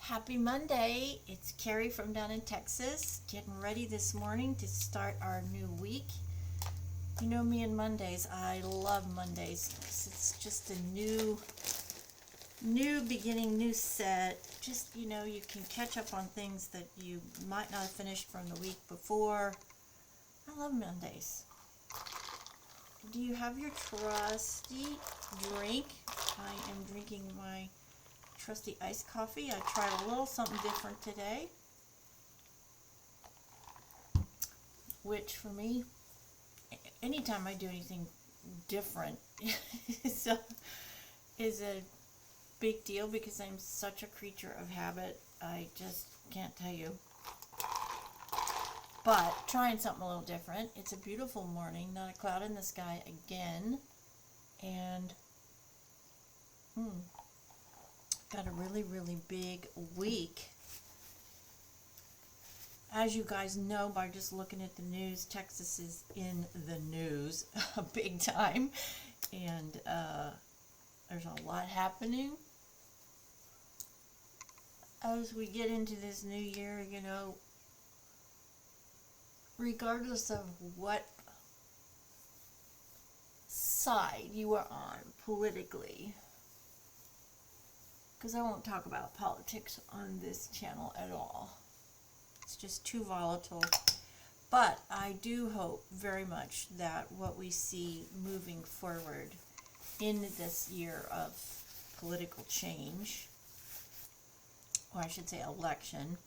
Happy Monday. It's Carrie from down in Texas, getting ready this morning to start our new week. You know me and Mondays. I love Mondays because it's just a new beginning, new set. Just, you can catch up on things that you might not have finished from the week before. I love Mondays. Do you have your trusty drink? I am drinking my trusty iced coffee. I tried a little something different today, which for me, anytime I do anything different is a big deal because I'm such a creature of habit. I just can't tell you. But trying something a little different. It's a beautiful morning, not a cloud in the sky again, and got a really big week. As you guys know by just looking at the news, Texas is in the news big time, and there's a lot happening. As we get into this new year, regardless of what side you are on politically, because I won't talk about politics on this channel at all. It's just too volatile. But I do hope very much that what we see moving forward in this year of political change, or I should say election,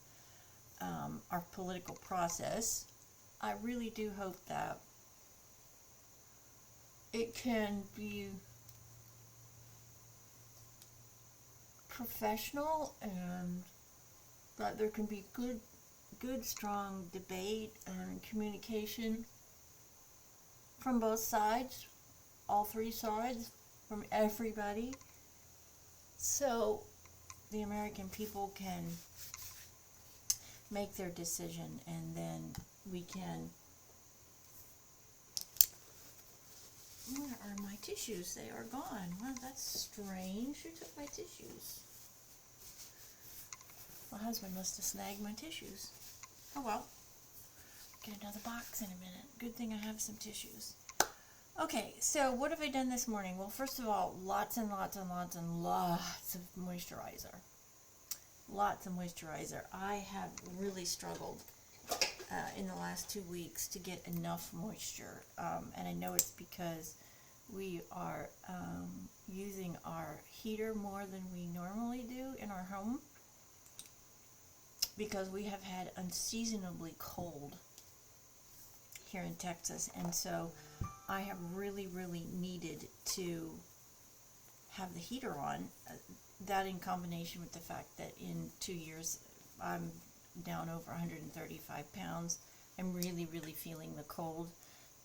our political process, I really do hope that it can be professional and that there can be good strong debate and communication from both sides, all three sides, from everybody, so the American people can make their decision, and then we can... Where are my tissues? They are gone. Well, that's strange. Who took my tissues? My husband must have snagged my tissues. Oh well. Get another box in a minute. Good thing I have some tissues. Okay, so what have I done this morning? Well, first of all, lots of moisturizer. Lots of moisturizer. I have really struggled in the last 2 weeks to get enough moisture, and I know it's because we are using our heater more than we normally do in our home, because we have had unseasonably cold here in Texas, and so I have really needed to have the heater on. That in combination with the fact that in 2 years I'm down over 135 pounds. I'm really feeling the cold,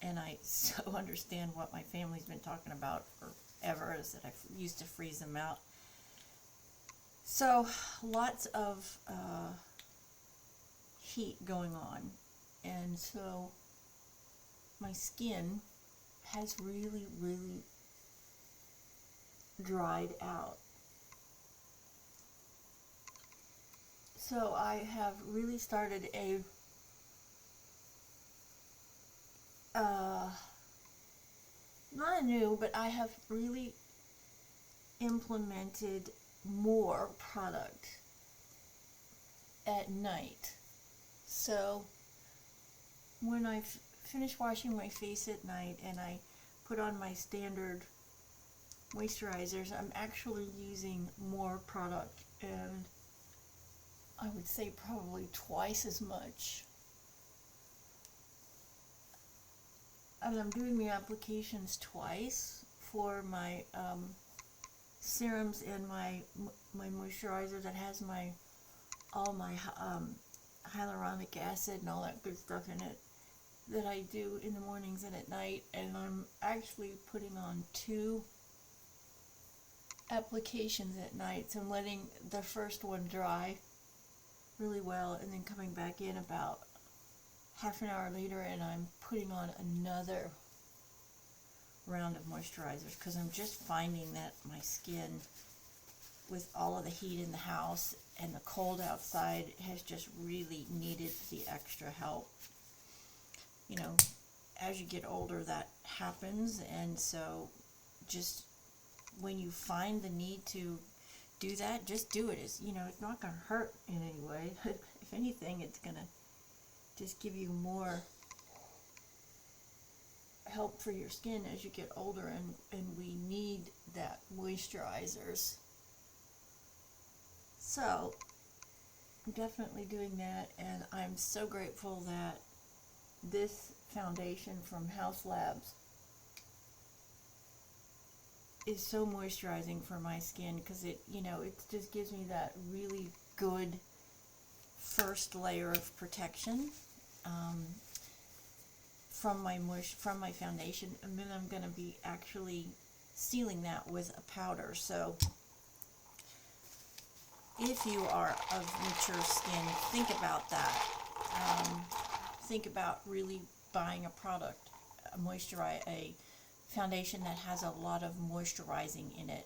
and I so understand what my family's been talking about forever, is that I used to freeze them out. So lots of heat going on, and so my skin has really dried out. So I have really started a not a new, but I have really implemented more product at night. So when I finish washing my face at night and I put on my standard moisturizers, I'm actually using more product, and I would say probably twice as much. And I'm doing the applications twice for my serums and my moisturizer that has all my hyaluronic acid and all that good stuff in it, that I do in the mornings and at night. And I'm actually putting on 2 applications at night. So I'm letting the first one dry really well, and then coming back in about half an hour later, and I'm putting on another round of moisturizers, because I'm just finding that my skin with all of the heat in the house and the cold outside, has just really needed the extra help. You know, as you get older, that happens, and so just when you find the need to do that, just do it. It's, you know, it's not going to hurt in any way. If anything, it's going to just give you more help for your skin as you get older, and we need that moisturizers. So I'm definitely doing that, and I'm so grateful that this foundation from House Labs is so moisturizing for my skin, because it, you know, it just gives me that really good first layer of protection from my foundation, and then I'm going to be actually sealing that with a powder. So if you are of mature skin, think about that. Think about really buying a product, a foundation that has a lot of moisturizing in it,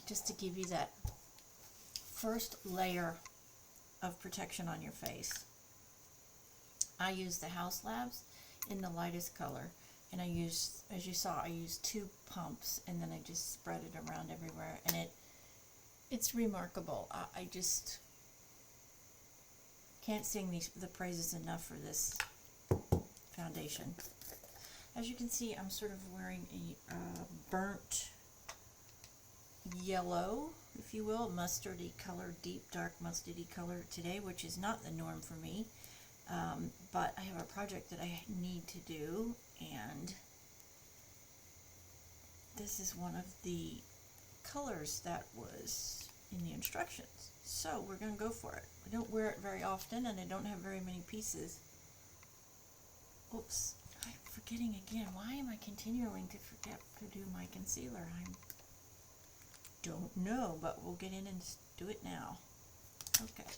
just to give you that first layer of protection on your face. I use the House Labs in the lightest color, and I use, as you saw, I use 2 pumps, and then I just spread it around everywhere, and it's remarkable. I just can't sing the praises enough for this foundation. As you can see, I'm sort of wearing a burnt yellow, if you will, mustardy color, deep dark mustardy color today, which is not the norm for me. But I have a project that I need to do, and this is one of the colors that was in the instructions. So we're going to go for it. I don't wear it very often, and I don't have very many pieces. Oops, I'm forgetting again. Why am I continuing to forget to do my concealer? I don't know, but we'll get in and do it now. Okay.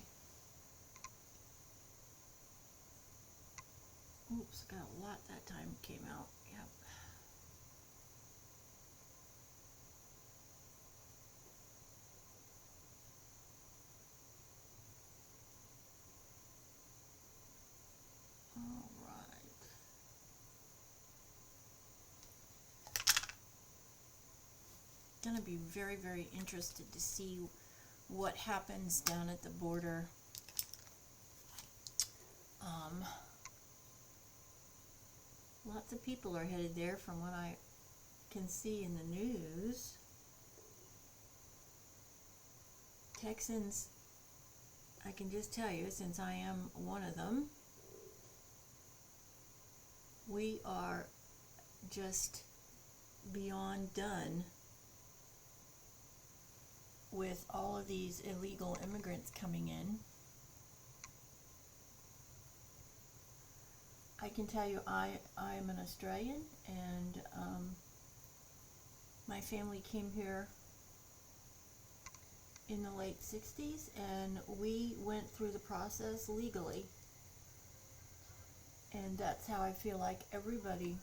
Oops, got a lot that time came out. Yep. All right. Gonna be very, very interested to see what happens down at the border. Lots of people are headed there from what I can see in the news. Texans, I can just tell you, since I am one of them, we are just beyond done with all of these illegal immigrants coming in. I can tell you, I am an Australian, and my family came here in the late 60s, and we went through the process legally. And that's how I feel like everybody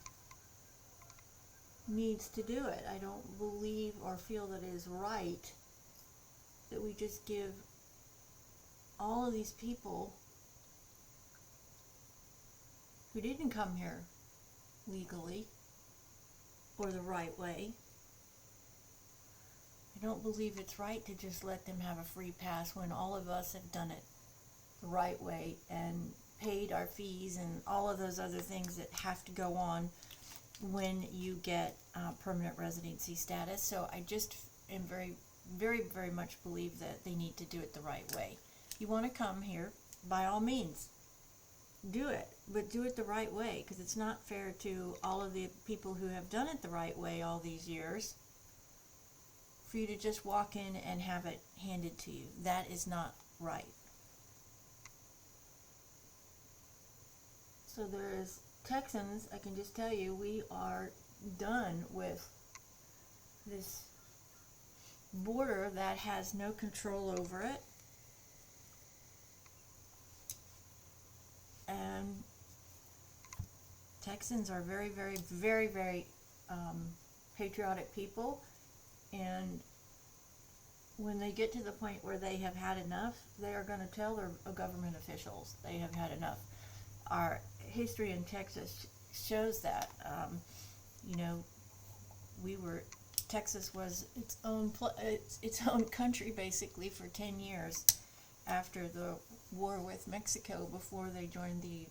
needs to do it. I don't believe or feel that it is right that we just give all of these people who didn't come here legally or the right way. I don't believe it's right to just let them have a free pass when all of us have done it the right way and paid our fees and all of those other things that have to go on when you get permanent residency status. So I just am very, very, very much believe that they need to do it the right way. You want to come here, by all means, do it, but do it the right way, because it's not fair to all of the people who have done it the right way all these years for you to just walk in and have it handed to you. That is not right. So there is Texans, I can just tell you, we are done with this border that has no control over it. And Texans are very, very, very, very patriotic people, when they get to the point where they have had enough, they are going to tell their government officials they have had enough. Our history in Texas shows that. You know, Texas was its own country basically for 10 years after the war with Mexico before they joined the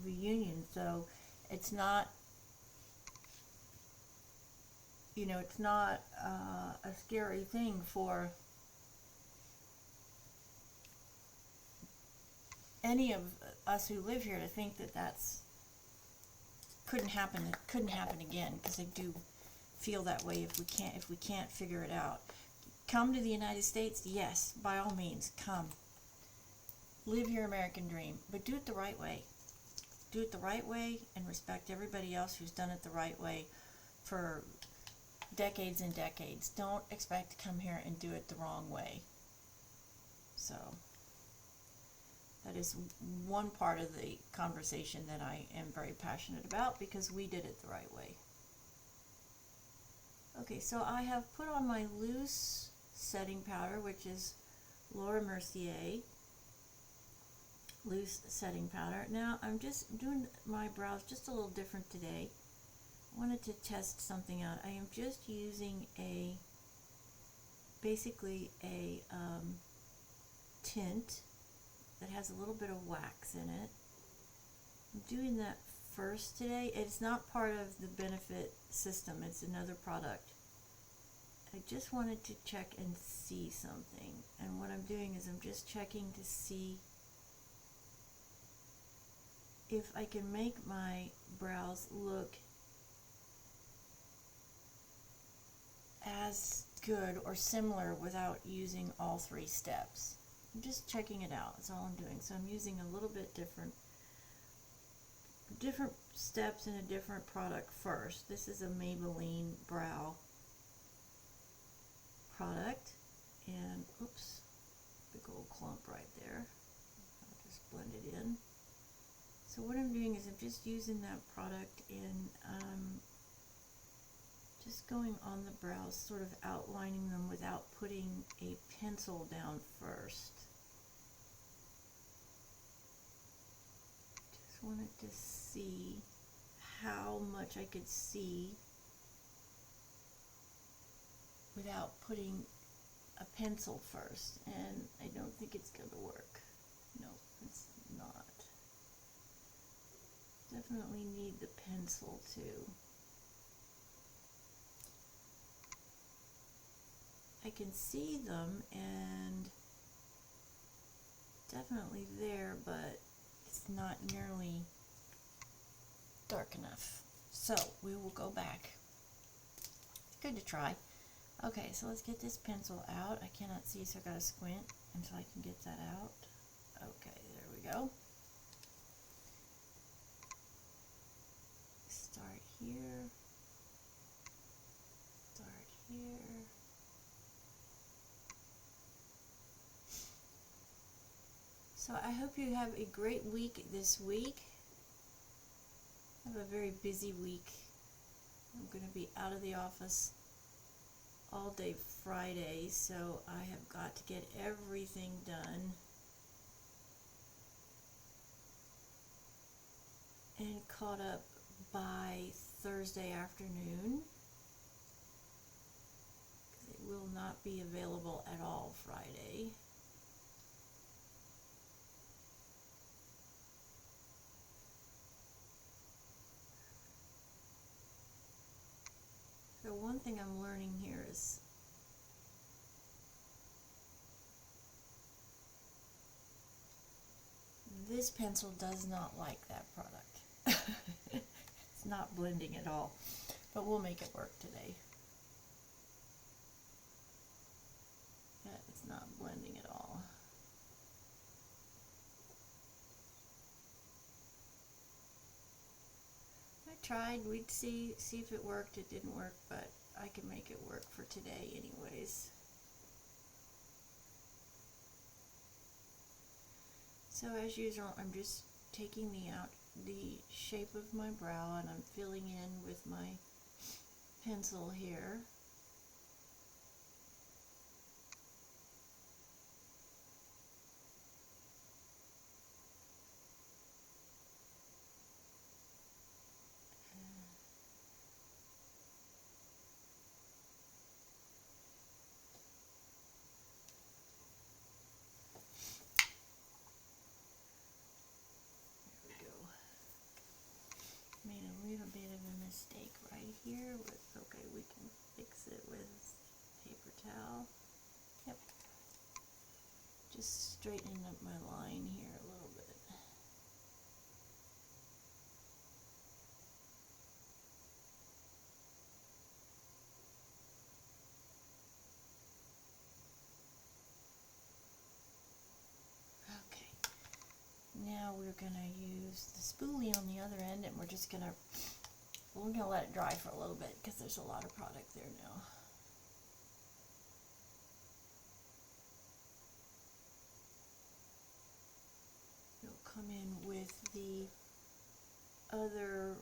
Union. So it's not, it's not a scary thing for any of us who live here to think that couldn't happen again, because I do feel that way if we can't figure it out. Come to the United States, yes, by all means, come. Live your American dream, but do it the right way. Do it the right way and respect everybody else who's done it the right way for decades and decades. Don't expect to come here and do it the wrong way. So that is one part of the conversation that I am very passionate about, because we did it the right way. Okay, so I have put on my loose setting powder, which is Laura Mercier loose setting powder. Now I'm just doing my brows just a little different today. I wanted to test something out. I am just using basically a tint that has a little bit of wax in it. I'm doing that first today. It's not part of the benefit system, it's another product. I just wanted to check and see something, and what I'm doing is I'm just checking to see if I can make my brows look as good or similar without using all three steps. I'm just checking it out, that's all I'm doing. So I'm using a little bit different steps in a different product first. This is a Maybelline brow product, and oops, big old clump right there. I'll just blend it in. So what I'm doing is I'm just using that product and just going on the brows, sort of outlining them without putting a pencil down first. Just wanted to see how much I could see without putting a pencil first, and I don't think it's going to work. No, it's not. Definitely need the pencil too. I can see them and definitely there, but it's not nearly dark enough. So we will go back. Good to try. Okay, so let's get this pencil out. I cannot see, so I gotta squint until I can get that out. Okay, there we go. Start here. Start here. So I hope you have a great week this week. I have a very busy week. I'm going to be out of the office all day Friday, so I have got to get everything done and caught up by Thursday afternoon, because it will not be available at all Friday. So one thing I'm learning here is this pencil does not like that product. It's not blending at all, but we'll make it work today. Yeah, it's not blending at all. I tried, we'd see if it worked. It didn't work, but I can make it work for today anyways. So as usual, I'm just taking the shape of my brow, and I'm filling in with my pencil here. Just straightening up my line here a little bit. Okay. Now we're going to use the spoolie on the other end, and we're going to let it dry for a little bit because there's a lot of product there now. Come in with the other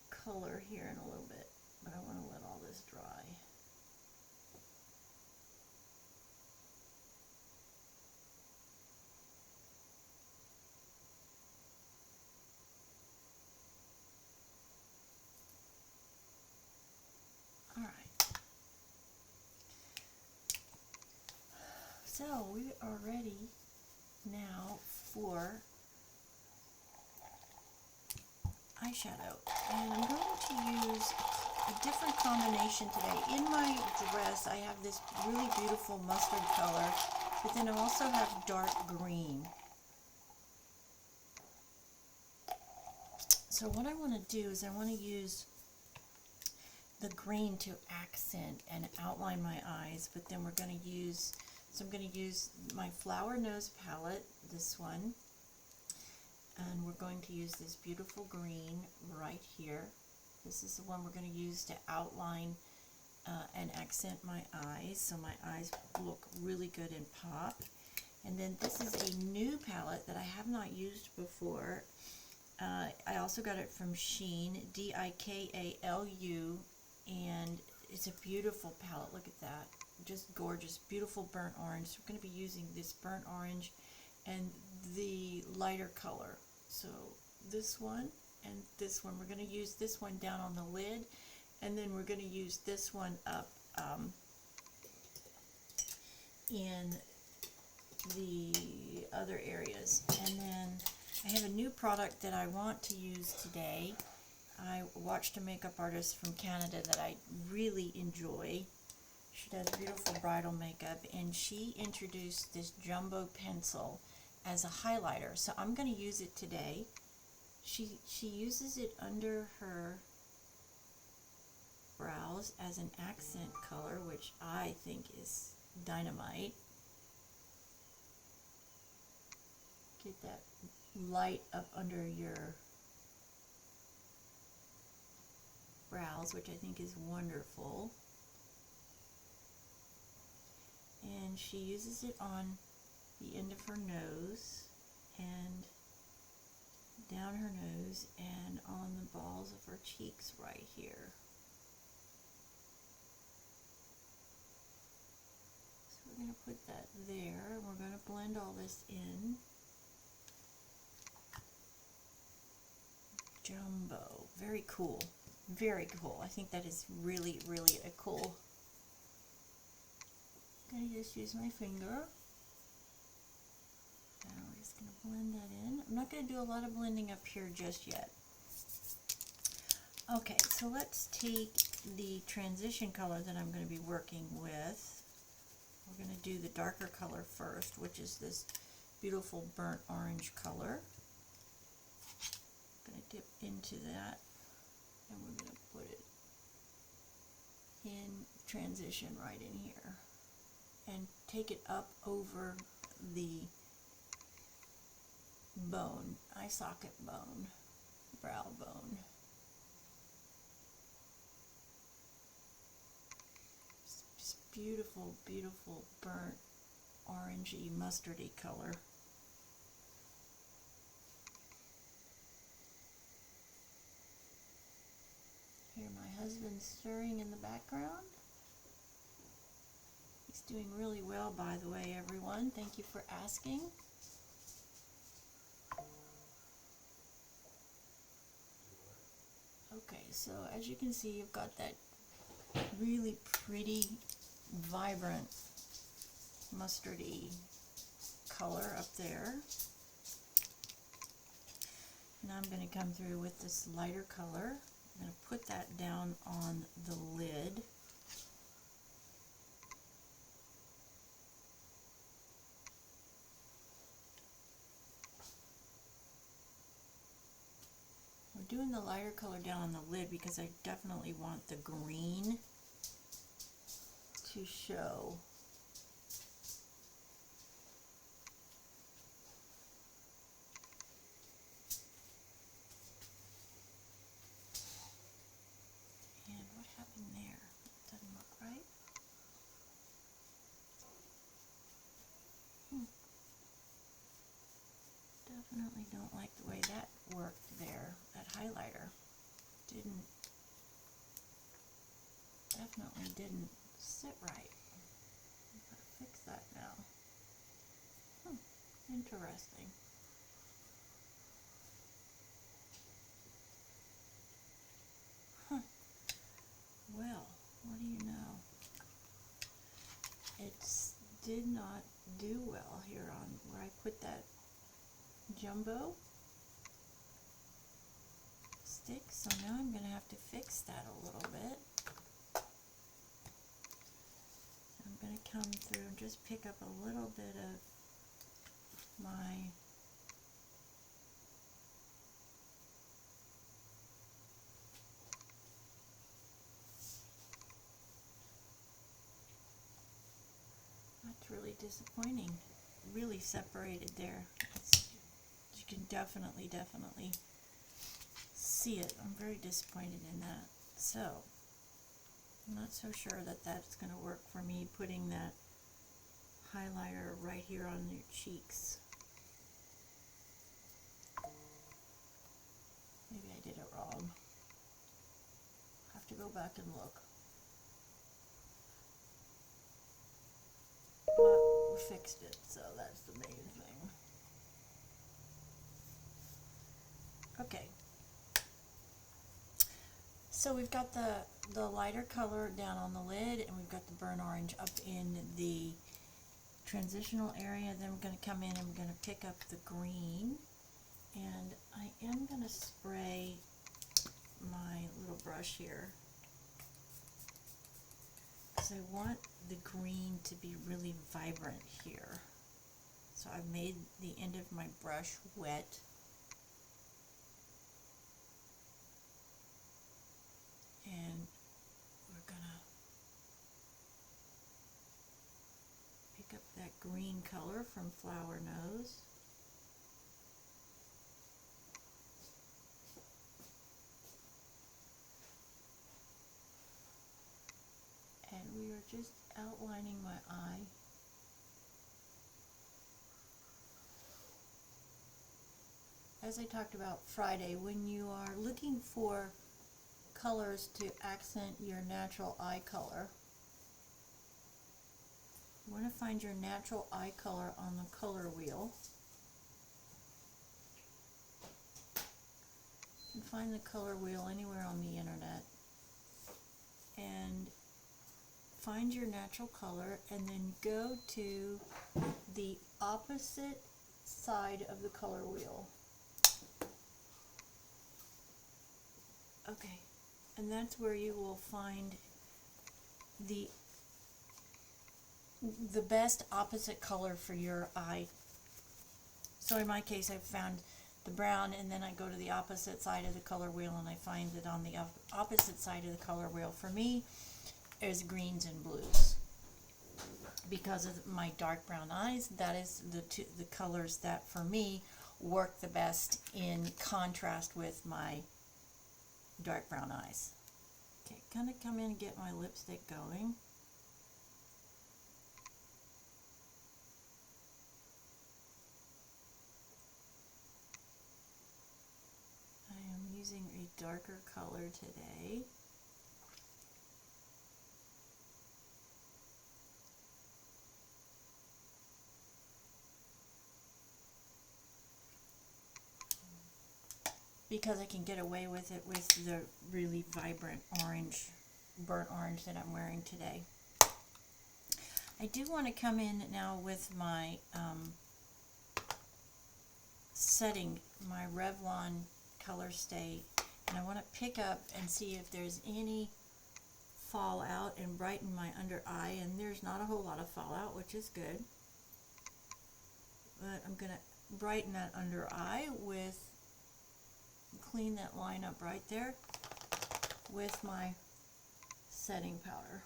color here in a little bit, but I want to let all this dry. All right. So we are ready now for eyeshadow, and I'm going to use a different combination today. In my dress I have this really beautiful mustard color, but then I also have dark green. So what I want to do is I want to use the green to accent and outline my eyes, but then we're going to use, so I'm going to use my Flower Nose palette, this one, and we're going to use this beautiful green right here. This is the one we're going to use to outline and accent my eyes, so my eyes look really good and pop. And then this is a new palette that I have not used before. I also got it from Shein, Dikalu, and it's a beautiful palette. Look at that, just gorgeous, beautiful burnt orange. So we're going to be using this burnt orange and the lighter color. So this one and this one, we're going to use this one down on the lid, and then we're going to use this one up in the other areas. And then I have a new product that I want to use today. I watched a makeup artist from Canada that I really enjoy. She does beautiful bridal makeup, and she introduced this jumbo pencil as a highlighter, so I'm going to use it today. She uses it under her brows as an accent color, which I think is dynamite. Get that light up under your brows, which I think is wonderful. And she uses it on the end of her nose and down her nose and on the balls of her cheeks right here. So we're going to put that there, and we're going to blend all this in. Jumbo, very cool, very cool. I think that is really, really a cool. I'm going to just use my finger. And we're just going to blend that in. I'm not going to do a lot of blending up here just yet. Okay, so let's take the transition color that I'm going to be working with. We're going to do the darker color first, which is this beautiful burnt orange color. I'm going to dip into that, and we're going to put it in transition right in here. And take it up over the bone, eye socket bone, brow bone. Just beautiful, beautiful burnt orangey, mustardy color. Hear my husband stirring in the background. He's doing really well, by the way, everyone. Thank you for asking. Okay, so as you can see, you've got that really pretty, vibrant, mustardy color up there. Now I'm going to come through with this lighter color. I'm going to put that down on the lid. doing the lighter color down on the lid because I definitely want the green to show. And what happened there? That doesn't look right. Definitely don't like the way that worked there. That highlighter definitely didn't sit right. I'm gonna fix that now. Interesting. Well, what do you know? It did not do well here on where I put that jumbo stick, so now I'm going to have to fix that a little bit. So I'm going to come through and just pick up a little bit of my that's really disappointing. Really separated there. You can definitely see it. I'm very disappointed in that. So I'm not so sure that that's going to work for me, putting that highlighter right here on your cheeks. Maybe I did it wrong. I have to go back and look. But we fixed it, so that's the main thing. Okay. So we've got the lighter color down on the lid, and we've got the burnt orange up in the transitional area. Then we're going to come in and we're going to pick up the green, and I am going to spray my little brush here because I want the green to be really vibrant here. So I've made the end of my brush wet. And we're gonna pick up that green color from Flower Nose. And we are just outlining my eye. As I talked about Friday, when you are looking for colors to accent your natural eye color, you want to find your natural eye color on the color wheel. You can find the color wheel anywhere on the internet and find your natural color, and then go to the opposite side of the color wheel. Okay. And that's where you will find the best opposite color for your eye. So in my case, I found the brown, and then I go to the opposite side of the color wheel, and I find that on the opposite side of the color wheel for me is greens and blues. Because of my dark brown eyes, that is the colors that for me work the best in contrast with my dark brown eyes. Okay, kind of come in and get my lipstick going. I am using a darker color today. Because I can get away with it with the really vibrant orange, burnt orange that I'm wearing today. I do want to come in now with my setting, my Revlon Color Stay, and I want to pick up and see if there's any fallout and brighten my under eye, and there's not a whole lot of fallout, which is good. But I'm going to brighten that under eye with clean that line up right there with my setting powder.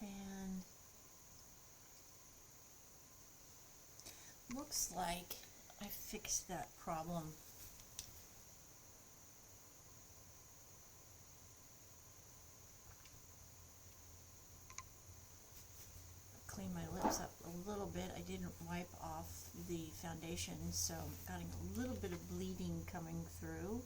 And looks like I fixed that problem. Clean my lips up a little bit. I didn't wipe off the foundation, so I'm getting a little bit of bleeding coming through.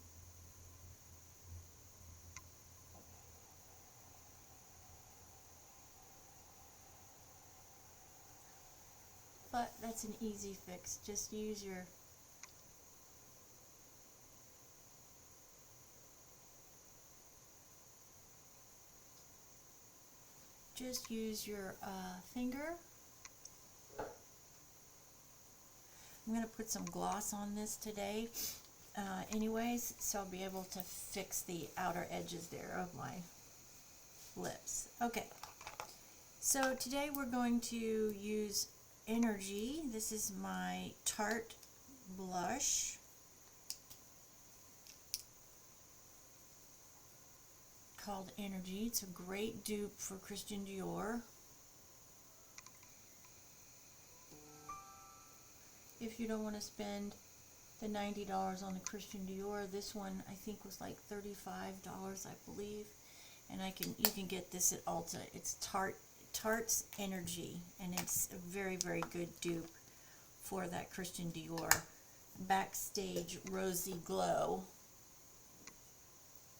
But that's an easy fix. Just use your finger. I'm going to put some gloss on this today anyways, so I'll be able to fix the outer edges there of my lips. Okay, so today we're going to use Energy. This is my Tarte blush. Called Energy. It's a great dupe for Christian Dior. If you don't want to spend the $90 on the Christian Dior, this one I think was like $35, I believe, and you can get this at Ulta. It's Tarte's Energy, and it's a very, very good dupe for that Christian Dior Backstage Rosy Glow.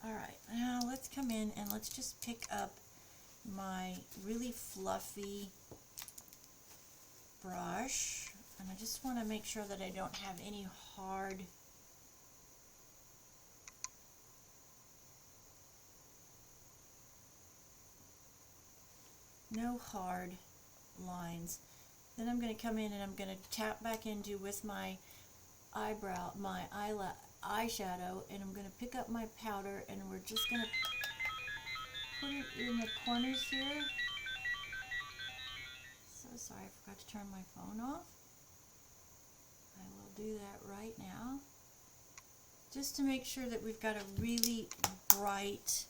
Alright, now let's come in and let's just pick up my really fluffy brush, and I just want to make sure that I don't have any hard lines. Then I'm going to come in and I'm going to tap back into with my eyeshadow, and I'm going to pick up my powder, and we're just going to put it in the corners here. So sorry, I forgot to turn my phone off. I will do that right now, just to make sure that we've got a really bright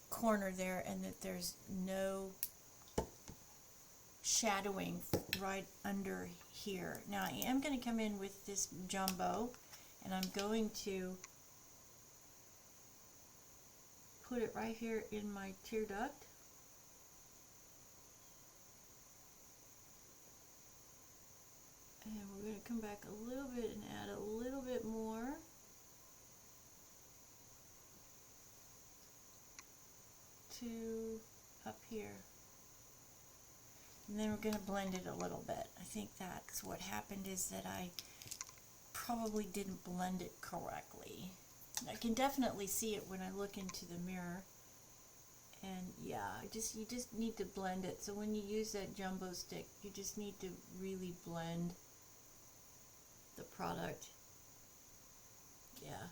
corner there and that there's no shadowing right under here. Now I am going to come in with this jumbo, and I'm going to put it right here in my tear duct. And we're going to come back a little bit and add a little bit more. To up here. And then we're going to blend it a little bit. I think that's what happened, is that I probably didn't blend it correctly. I can definitely see it when I look into the mirror. And yeah, you just need to blend it. So when you use that jumbo stick, you just need to really blend the product. Yeah.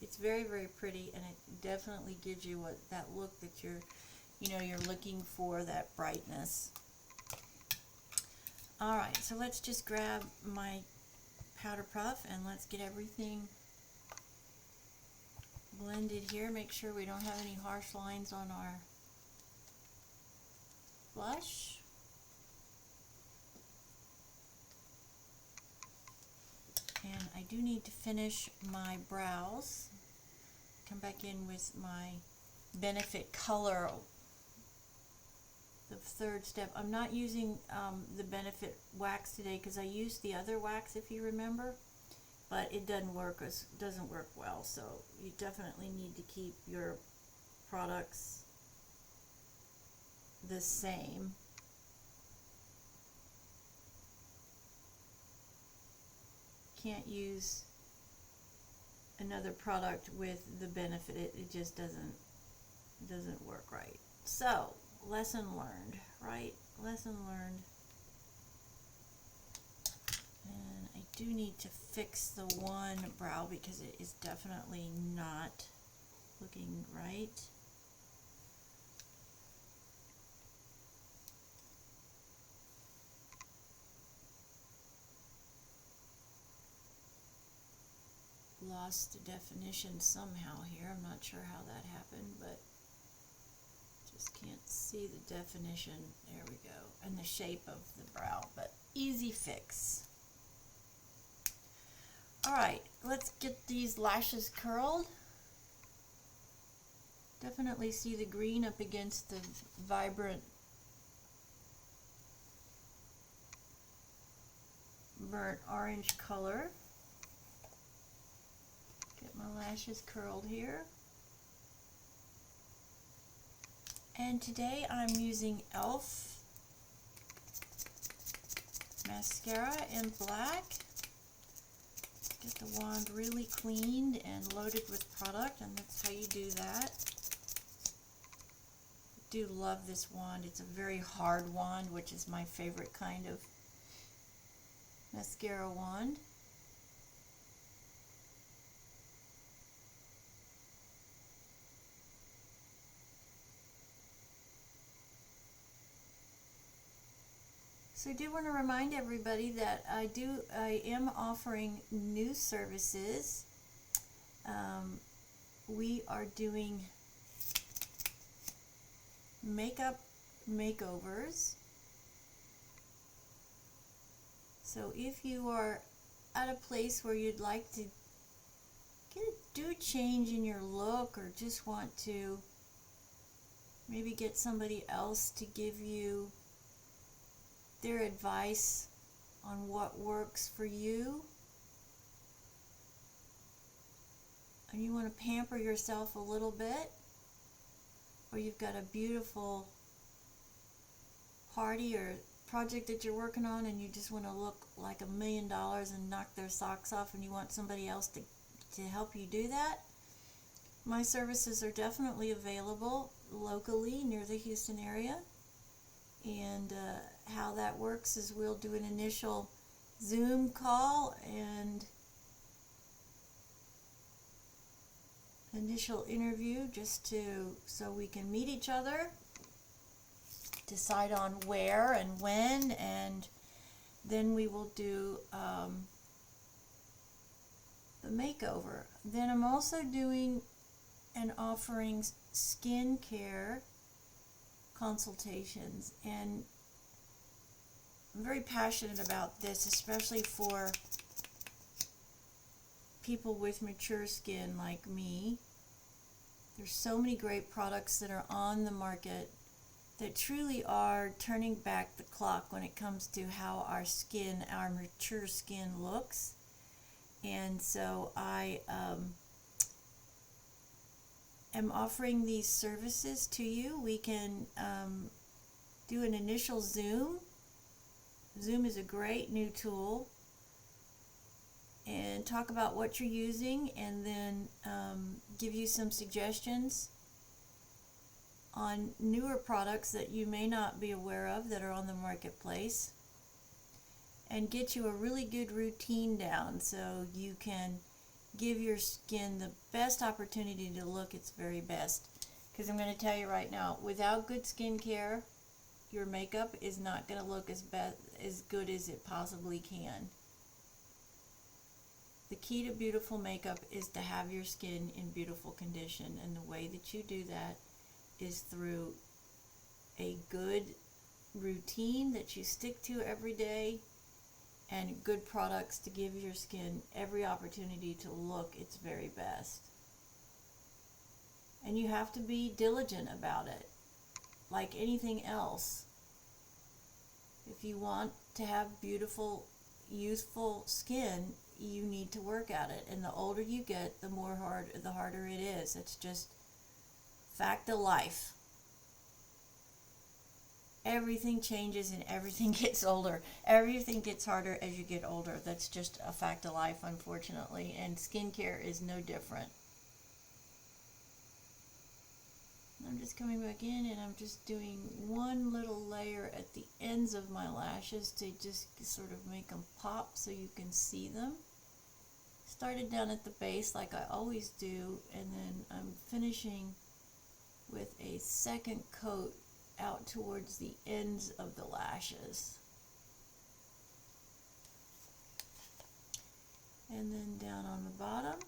It's very, very pretty, and it definitely gives you that look that you're looking for, that brightness. Alright, so let's just grab my powder puff and let's get everything blended here. Make sure we don't have any harsh lines on our blush. And I do need to finish my brows. Come back in with my Benefit Color, the third step. I'm not using the Benefit wax today because I used the other wax, if you remember, but it doesn't work well. So you definitely need to keep your products the same. Can't use another product with the Benefit. It just doesn't work right. So lesson learned, right? Lesson learned. And I do need to fix the one brow because it is definitely not looking right. lost the definition somehow here. I'm not sure how that happened, but just can't see the definition. There we go. And the shape of the brow, but easy fix. Alright, let's get these lashes curled. Definitely see the green up against the vibrant burnt orange color. Get my lashes curled here. And today I'm using e.l.f. mascara in black. Get the wand really cleaned and loaded with product, and that's how you do that. I do love this wand. It's a very hard wand, which is my favorite kind of mascara wand. So I do want to remind everybody that I am offering new services. We are doing makeup makeovers. So if you are at a place where you'd like to do a change in your look, or just want to maybe get somebody else to give you their advice on what works for you, and you want to pamper yourself a little bit, or you've got a beautiful party or project that you're working on and you just want to look like $1 million and knock their socks off, and you want somebody else to help you do that, my services are definitely available locally near the Houston area. And how that works is we'll do an initial Zoom call and initial interview so we can meet each other, decide on where and when, and then we will do the makeover. Then I'm also doing and offering skincare consultations, and I'm very passionate about this, especially for people with mature skin like me. There's so many great products that are on the market that truly are turning back the clock when it comes to how our mature skin looks. And so I am offering these services to you. We can do an initial Zoom. Zoom is a great new tool, and talk about what you're using, and then give you some suggestions on newer products that you may not be aware of that are on the marketplace, and get you a really good routine down so you can give your skin the best opportunity to look its very best. Because I'm going to tell you right now, without good skincare, your makeup is not going to look as good as it possibly can. The key to beautiful makeup is to have your skin in beautiful condition, and the way that you do that is through a good routine that you stick to every day, and good products to give your skin every opportunity to look its very best. And you have to be diligent about it, like anything else. If you want to have beautiful, youthful skin, you need to work at it. And the older you get, the harder it is. It's just fact of life. Everything changes and everything gets older. Everything gets harder as you get older. That's just a fact of life, unfortunately. And skincare is no different. I'm just coming back in, and I'm just doing one little layer at the ends of my lashes to just sort of make them pop so you can see them. Started down at the base like I always do, and then I'm finishing with a second coat out towards the ends of the lashes. And then down on the bottom.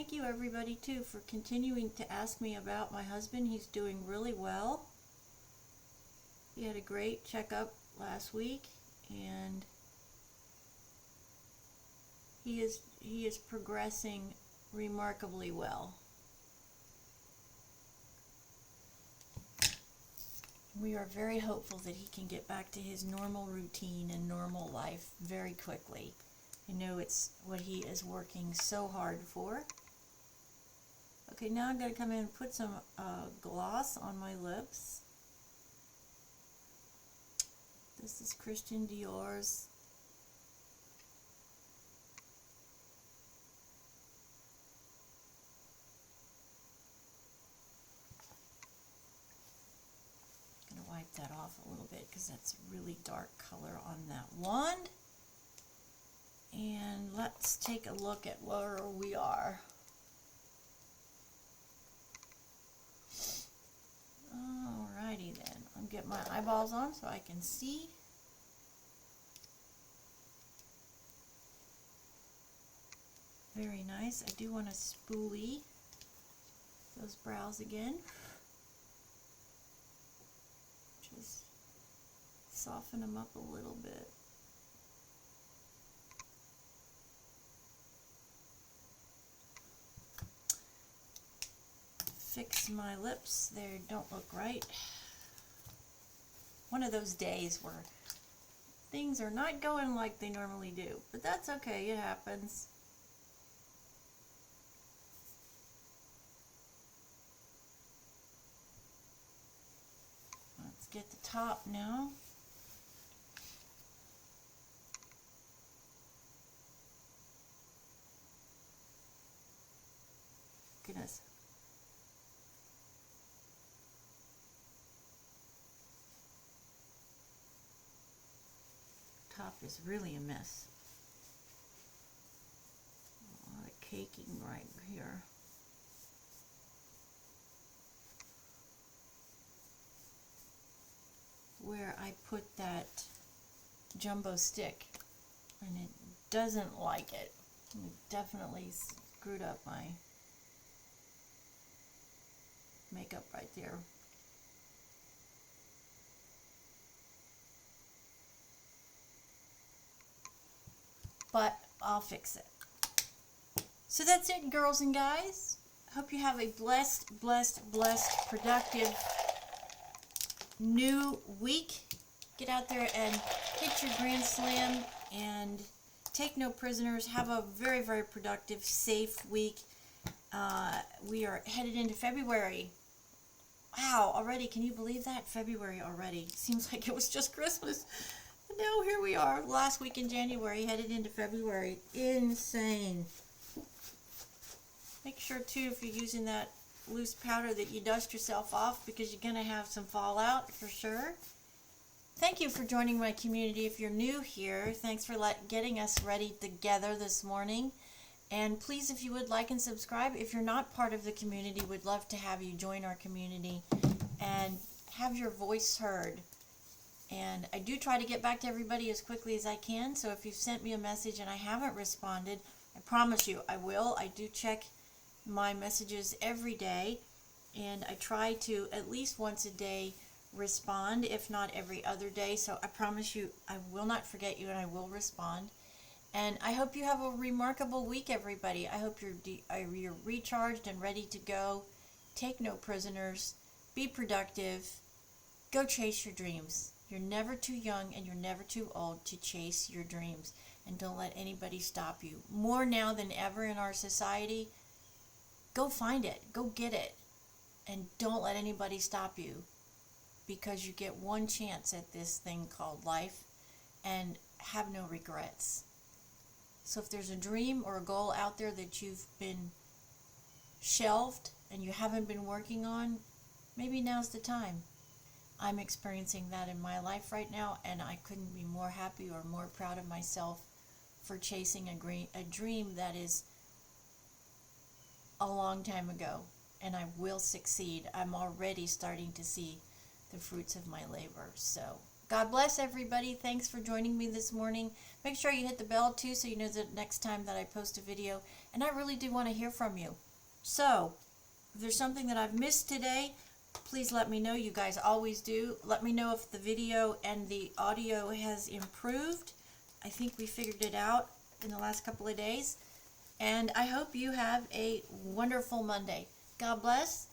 thank you everybody too for continuing to ask me about my husband. He's doing really well. He had a great checkup last week, and he is progressing remarkably well. We are very hopeful that he can get back to his normal routine and normal life very quickly. I know it's what he is working so hard for. Okay, now I'm going to come in and put some gloss on my lips. This is Christian Dior's wipe that off a little bit because that's a really dark color on that wand. And let's take a look at where we are. Alrighty then. I'll get my eyeballs on so I can see. Very nice. I do want to spoolie those brows again. Just soften them up a little bit. Fix my lips. They don't look right. One of those days where things are not going like they normally do, but that's okay, it happens. Let's get the top now. Goodness. Top is really a mess. A lot of caking right here. Where I put that jumbo stick, and it doesn't like it. It definitely screwed up my makeup right there. But I'll fix it. So that's it, girls and guys. Hope you have a blessed, productive new week. Get out there and hit your grand slam and take no prisoners. Have a very, very productive, safe week. We are headed into February. Wow, already, can you believe that? February already. Seems like it was just Christmas. And now here we are, last week in January, headed into February. Insane. Make sure, too, if you're using that loose powder that you dust yourself off, because you're going to have some fallout for sure. Thank you for joining my community. If you're new here, thanks for getting us ready together this morning. And please, if you would like and subscribe. If you're not part of the community, we'd love to have you join our community and have your voice heard. And I do try to get back to everybody as quickly as I can. So if you've sent me a message and I haven't responded, I promise you I will. I do check my messages every day, and I try to at least once a day respond, if not every other day. So I promise you I will not forget you, and I will respond. And I hope you have a remarkable week, everybody. I hope you're recharged and ready to go. Take no prisoners. Be productive. Go chase your dreams. You're never too young and you're never too old to chase your dreams. And don't let anybody stop you. More now than ever in our society, go find it. Go get it. And don't let anybody stop you, because you get one chance at this thing called life, and have no regrets. So if there's a dream or a goal out there that you've been shelved and you haven't been working on, maybe now's the time. I'm experiencing that in my life right now, and I couldn't be more happy or more proud of myself for chasing a dream that is a long time ago, and I will succeed. I'm already starting to see the fruits of my labor. So God bless everybody. Thanks for joining me this morning. Make sure you hit the bell too so you know the next time that I post a video. and I really do want to hear from you. So, if there's something that I've missed today, please let me know. You guys always do. Let me know if the video and the audio has improved. I think we figured it out in the last couple of days. And I hope you have a wonderful Monday. God bless.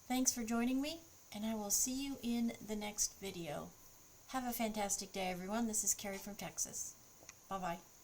Thanks for joining me, and I will see you in the next video. Have a fantastic day, everyone. This is Carrie from Texas. Bye-bye.